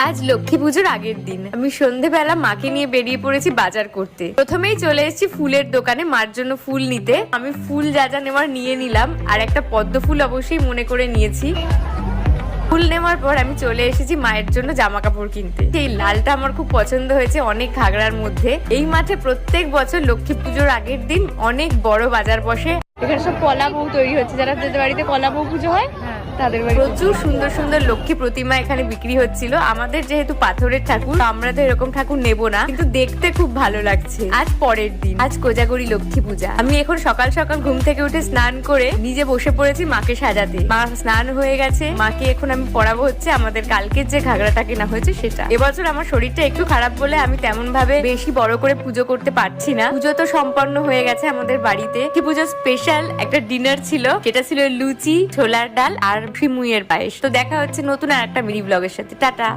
আজ লক্ষ্মী পুজোর আগের দিন আমি সন্ধেবেলা মাকে নিয়ে বেরিয়ে পড়েছি বাজার করতে। প্রথমেই চলে এসেছি ফুলের দোকানে মার জন্য ফুল নিতে। আমি ফুল যা যা নেওয়ার নিয়ে নিলাম, আর একটা পদ্ম ফুল অবশ্যই মনে করে নিয়েছি। ফুল নেওয়ার পর আমি চলে এসেছি মায়ের জন্য জামা কাপড় কিনতে। এই লালটা আমার খুব পছন্দ হয়েছে অনেক ঘাগরার মধ্যে। এই মাঠে প্রত্যেক বছর লক্ষ্মী পুজোর আগের দিন অনেক বড় বাজার বসে। এখানে সব কলা বউ তৈরি হচ্ছে, যারা যাদের বাড়িতে কলা বউ পুজো হয় তাদের বাড়ি। প্রচুর সুন্দর সুন্দর লক্ষ্মী প্রতিমা এখানে বিক্রি হচ্ছিল। আমাদের যেহেতু পাথরের ঠাকুর, আমরা তো এরকম ঠাকুর নেব না, কিন্তু দেখতে খুব ভালো লাগছে। আজ পরের দিন, আজ কোজাগরি লক্ষ্মী পূজা। আমি এখন সকাল সকাল ঘুম থেকে উঠে স্নান করে নিজে বসে পড়েছি মাকে সাজাতে। মা স্নান হয়ে গেছে, মাকে এখন আমি পড়াবো হচ্ছে আমাদের কালকের যে ঘাগরাটা কেনা হয়েছে সেটা। এবছর আমার শরীরটা একটু খারাপ বলে আমি তেমন ভাবে বেশি বড় করে পুজো করতে পারছি না। পুজো তো সম্পন্ন হয়ে গেছে আমাদের বাড়িতে। লক্ষ্মী পুজো স্পেশাল একটা ডিনার ছিল, যেটা ছিল লুচি, ছোলার ডাল আর সিমুইয়ের পায়েস। তো দেখা হচ্ছে নতুন আর একটা মিনি ব্লগের সাথে। টাটা।